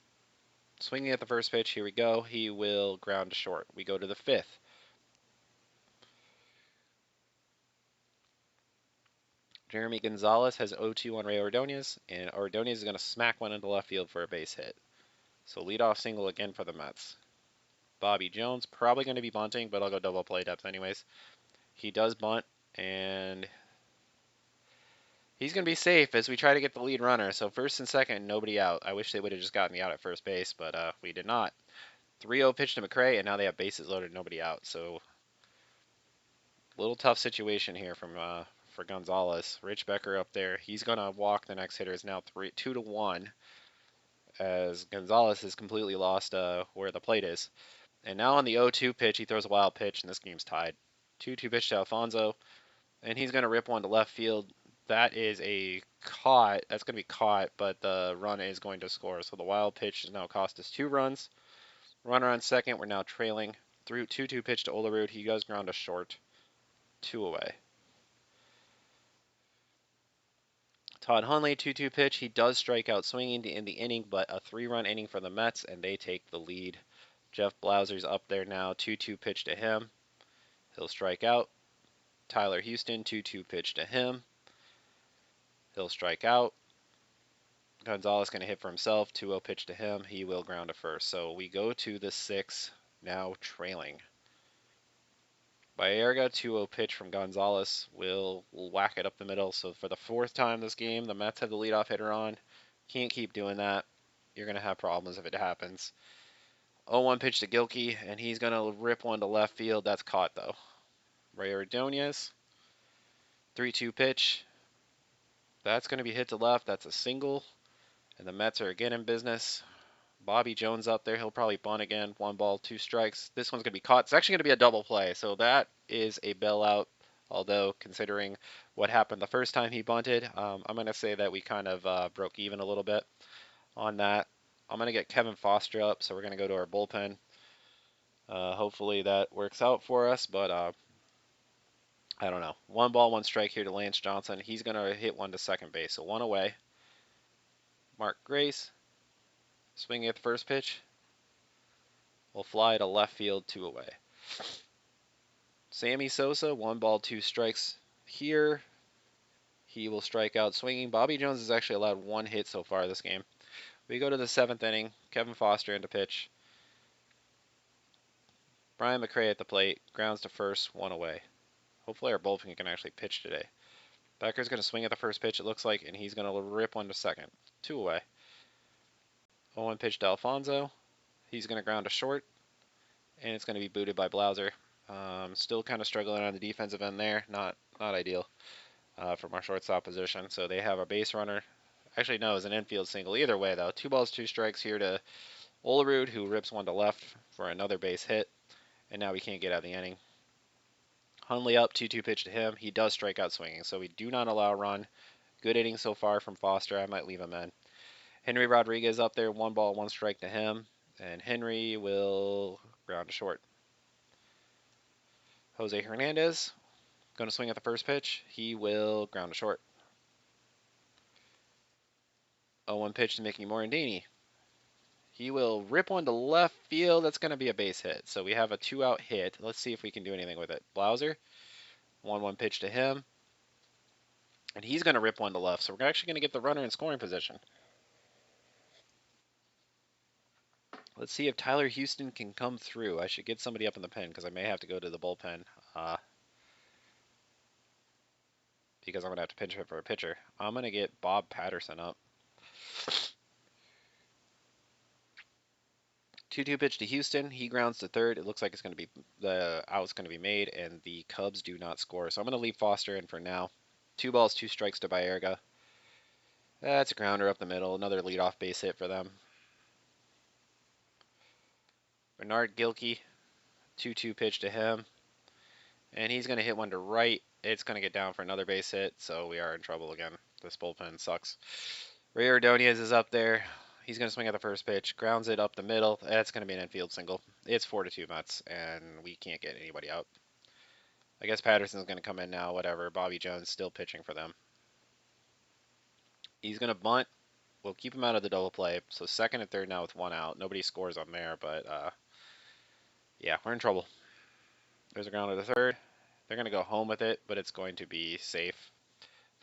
Swinging at the first pitch. Here we go. He will ground to short. We go to the 5th. Jeremy Gonzalez has 0-2 on Ray Ordonez, and Ordonez is going to smack one into left field for a base hit. So leadoff single again for the Mets. Bobby Jones, probably going to be bunting, but I'll go double play depth anyways. He does bunt, and he's going to be safe as we try to get the lead runner. So first and second, nobody out. I wish they would have just gotten the out at first base, but we did not. 3-0 pitch to McRae, and now they have bases loaded, nobody out. So little tough situation here for Gonzalez. Rich Becker up there. He's going to walk the next hitter. Is now 2-1 as Gonzalez has completely lost where the plate is. And now on the 0-2 pitch, he throws a wild pitch, and this game's tied. 2-2 pitch to Alfonso, and he's going to rip one to left field. That is a caught. That's going to be caught, but the run is going to score. So the wild pitch has now cost us 2 runs. Runner on second. We're now trailing. 2-2 pitch to Olerud. He goes ground to short. 2 away. Todd Hundley, 2-2 pitch. He does strike out swinging to end the inning, but a 3-run inning for the Mets, and they take the lead. Jeff Blauser's up there now. 2-2 pitch to him. He'll strike out. Tyler Houston, 2-2 pitch to him. He'll strike out. Gonzalez going to hit for himself. 2-0 pitch to him. He will ground to first. So we go to the 6th, now trailing. Baerga, 2-0 pitch from Gonzalez, will whack it up the middle. So for the 4th time this game, the Mets have the leadoff hitter on. Can't keep doing that. You're going to have problems if it happens. 0-1 pitch to Gilkey, and he's going to rip one to left field. That's caught, though. Ray Ordonez, 3-2 pitch. That's going to be hit to left. That's a single. And the Mets are again in business. Bobby Jones up there. He'll probably bunt again. 1 ball, 2 strikes. This one's going to be caught. It's actually going to be a double play. So that is a bailout. Although, considering what happened the first time he bunted, I'm going to say that we kind of broke even a little bit on that. I'm going to get Kevin Foster up. So we're going to go to our bullpen. Hopefully that works out for us. But I don't know. 1 ball, 1 strike here to Lance Johnson. He's going to hit one to second base. So 1 away. Mark Grace. Swinging at the first pitch. Will fly to left field, 2 away. Sammy Sosa, 1 ball, 2 strikes here. He will strike out swinging. Bobby Jones has actually allowed 1 hit so far this game. We go to the 7th inning. Kevin Foster into pitch. Brian McRae at the plate. Grounds to first, 1 away. Hopefully our bullpen can actually pitch today. Becker's going to swing at the first pitch, it looks like, and he's going to rip one to second. 2 away. 0-1 pitch to Alfonso. He's going to ground to short, and it's going to be booted by Blauser. Still kind of struggling on the defensive end there. Not ideal from our shortstop position. So they have a base runner. Actually, no, it's an infield single. Either way, though. 2 balls, 2 strikes here to Olerud, who rips one to left for another base hit. And now we can't get out of the inning. Hundley up, 2-2 pitch to him. He does strike out swinging, so we do not allow a run. Good inning so far from Foster. I might leave him in. Henry Rodriguez up there, 1 ball, 1 strike to him. And Henry will ground to short. Jose Hernandez, going to swing at the first pitch. He will ground to short. 0-1 pitch to Mickey Morandini. He will rip one to left field. That's going to be a base hit. So we have a 2-out hit. Let's see if we can do anything with it. Blauser, 1-1 pitch to him. And he's going to rip one to left. So we're actually going to get the runner in scoring position. Let's see if Tyler Houston can come through. I should get somebody up in the pen because I may have to go to the bullpen. Because I'm going to have to pinch hit for a pitcher. I'm going to get Bob Patterson up. 2-2 pitch to Houston. He grounds to third. It looks like it's going to be the out's going to be made, and the Cubs do not score. So I'm going to leave Foster in for now. 2 balls, 2 strikes to Baerga. That's a grounder up the middle. Another leadoff base hit for them. Bernard Gilkey, 2-2 pitch to him. And he's going to hit one to right. It's going to get down for another base hit, so we are in trouble again. This bullpen sucks. Ray Ordonez is up there. He's going to swing at the first pitch. Grounds it up the middle. That's going to be an infield single. It's 4-2 Mets, and we can't get anybody out. I guess Patterson's going to come in now, whatever. Bobby Jones still pitching for them. He's going to bunt. We'll keep him out of the double play. So second and third now with 1 out. Nobody scores on there, but yeah, we're in trouble. There's a grounder to third. They're going to go home with it, but it's going to be safe.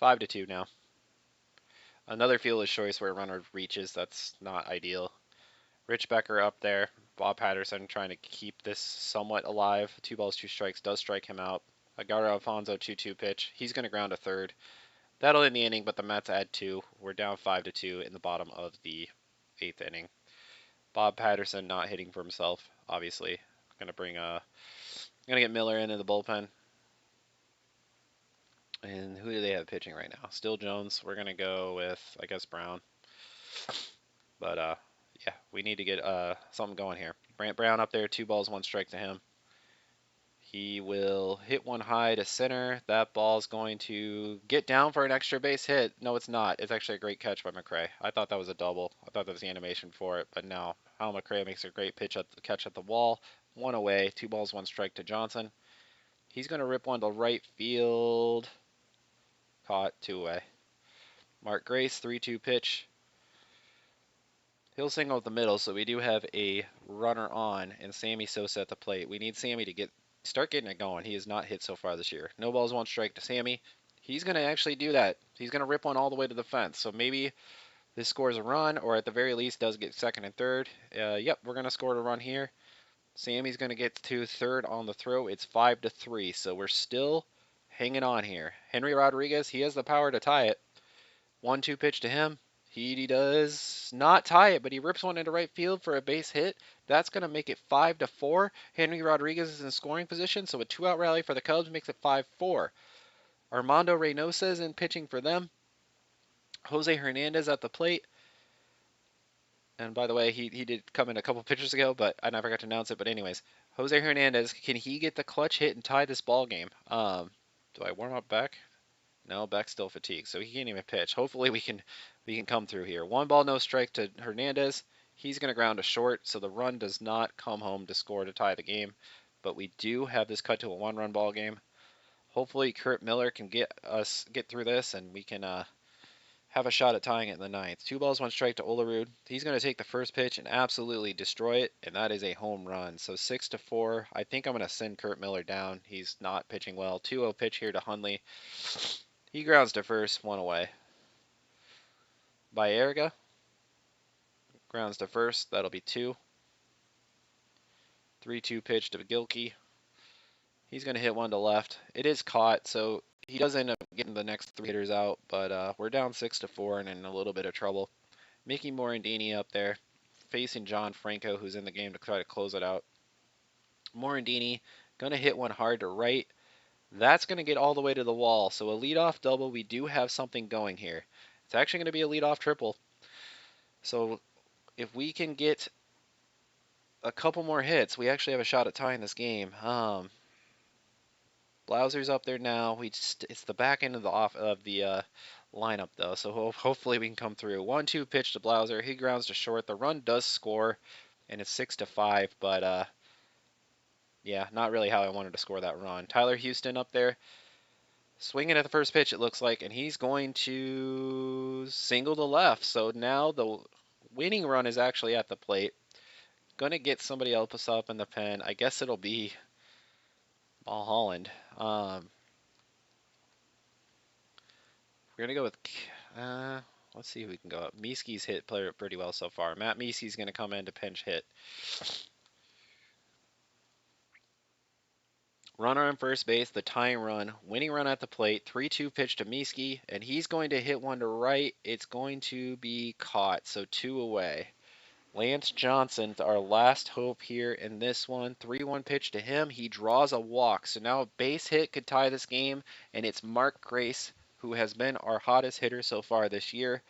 5-2 now. Another fielder's choice where a runner reaches. That's not ideal. Rich Becker up there. Bob Patterson trying to keep this somewhat alive. 2 balls, 2 strikes. Does strike him out. Agar Alfonso 2-2 pitch. He's going to ground to third. That'll end the inning, but the Mets add 2. We're down 5-2 in the bottom of the 8th inning. Bob Patterson not hitting for himself, obviously. Gonna get Miller into the bullpen. And who do they have pitching right now? Still Jones. We're gonna go with, I guess, Brown. But yeah, we need to get something going here. Brant Brown up there, 2 balls, 1 strike to him. He will hit one high to center. That ball's going to get down for an extra base hit. No, it's not. It's actually a great catch by McRae. I thought that was a double. I thought that was the animation for it, but no. Hal McRae makes a great catch at the wall. 1 away, 2 balls, 1 strike to Johnson. He's going to rip one to right field. Caught, 2 away. Mark Grace, 3-2 pitch. He'll single up the middle, so we do have a runner on, and Sammy Sosa at the plate. We need Sammy to start getting it going. He has not hit so far this year. No balls, 1 strike to Sammy. He's going to actually do that. He's going to rip one all the way to the fence. So maybe this scores a run, or at the very least does get second and third. Yep, we're going to score a run here. Sammy's going to get to third on the throw. It's 5-3, so we're still hanging on here. Henry Rodriguez, he has the power to tie it. 1-2 pitch to him. He does not tie it, but he rips one into right field for a base hit. That's going to make it 5-4. Henry Rodriguez is in scoring position, so a 2-out rally for the Cubs makes it 5-4. Armando Reynosa is in pitching for them. Jose Hernandez at the plate. And by the way, he did come in a couple pitchers ago, but I never got to announce it. But anyways, Jose Hernandez, can he get the clutch hit and tie this ball game? Do I warm up Beck? No, Beck's still fatigued, so he can't even pitch. Hopefully we can come through here. 1 ball, no strike to Hernandez. He's going to ground to short, so the run does not come home to score to tie the game. But we do have this cut to a 1-run ball game. Hopefully Kurt Miller can get through this, and we can have a shot at tying it in the ninth. 2 balls, 1 strike to Olerud. He's going to take the first pitch and absolutely destroy it, and that is a home run. So 6-4. I think I'm going to send Kurt Miller down. He's not pitching well. 2-0 pitch here to Hundley. He grounds to first, 1 away. Baerga grounds to first. That'll be 2. 3-2 pitch to Gilkey. He's going to hit one to left. It is caught, so he does end up getting the next 3 hitters out, but we're down 6-4 and in a little bit of trouble. Mickey Morandini up there facing John Franco, who's in the game to try to close it out. Morandini going to hit one hard to right. That's going to get all the way to the wall. So a leadoff double, we do have something going here. It's actually going to be a leadoff triple. So if we can get a couple more hits, we actually have a shot at tying this game. Blauser's up there now. It's the back end of the lineup though, so hopefully we can come through. 1-2 pitch to Blauser. He grounds to short. The run does score, and it's 6-5. But yeah, not really how I wanted to score that run. Tyler Houston up there, swinging at the first pitch. It looks like, and he's going to single to left. So now the winning run is actually at the plate. Going to get somebody else up in the pen. I guess it'll be Mulholland. We're gonna go with, let's see who we can go up. Mieski's hit pretty well so far. Matt Mieski's gonna come in to pinch hit. Runner on first base, the tying run, winning run at the plate. 3-2 pitch to Mieski, and he's going to hit one to right. It's going to be caught, so 2 away. Lance Johnson's our last hope here in this one. 3-1 pitch to him. He draws a walk, so now a base hit could tie this game, and it's Mark Grace, who has been our hottest hitter so far this year.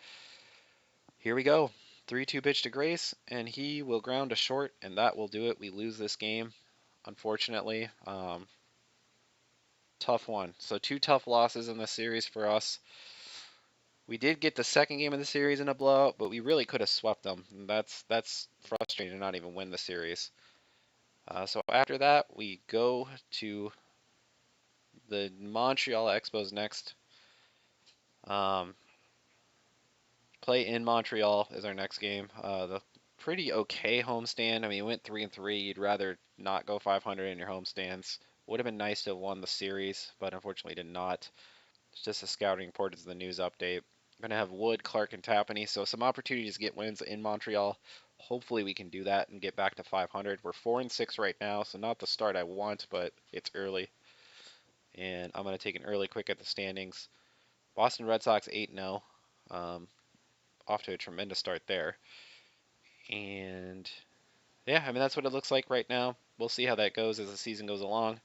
Here we go. 3-2 pitch to Grace, and he will ground to short, and that will do it. We lose this game, unfortunately. Tough one. So 2 tough losses in the series for us. We did get the second game of the series in a blowout, but we really could have swept them. And that's frustrating to not even win the series. So after that, we go to the Montreal Expos next. Play in Montreal is our next game. The pretty okay homestand. I mean, you went 3-3. You'd rather not go 500 in your homestands. Would have been nice to have won the series, but unfortunately did not. It's just a scouting report as the news update. Going to have Wood, Clark, and Tapani, so some opportunities to get wins in Montreal. Hopefully we can do that and get back to 500. We're 4-6 right now, so not the start I want, but it's early. And I'm going to take an early quick at the standings. Boston Red Sox 8-0. Off to a tremendous start there. And yeah, I mean, that's what it looks like right now. We'll see how that goes as the season goes along.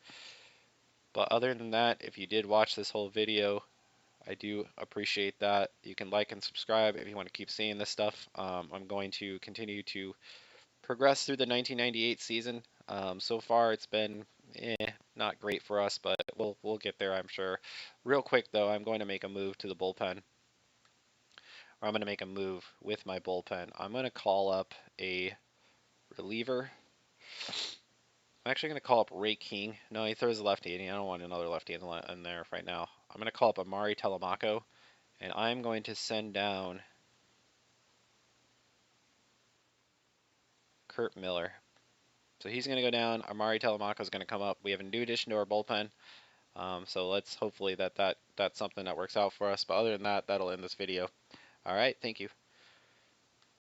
But other than that, if you did watch this whole video, I do appreciate that. You can like and subscribe if you want to keep seeing this stuff. I'm going to continue to progress through the 1998 season. So far, it's been not great for us, but we'll get there, I'm sure. Real quick, though, I'm going to make a move to the bullpen. Or I'm going to make a move with my bullpen. I'm going to call up a reliever. I'm actually going to call up Ray King. No, he throws a lefty. I don't want another lefty in there right now. I'm going to call up Amari Telemaco, and I'm going to send down Kurt Miller. So he's going to go down. Amari Telemaco is going to come up. We have a new addition to our bullpen. So let's hopefully that's something that works out for us. But other than that, that'll end this video. All right, thank you.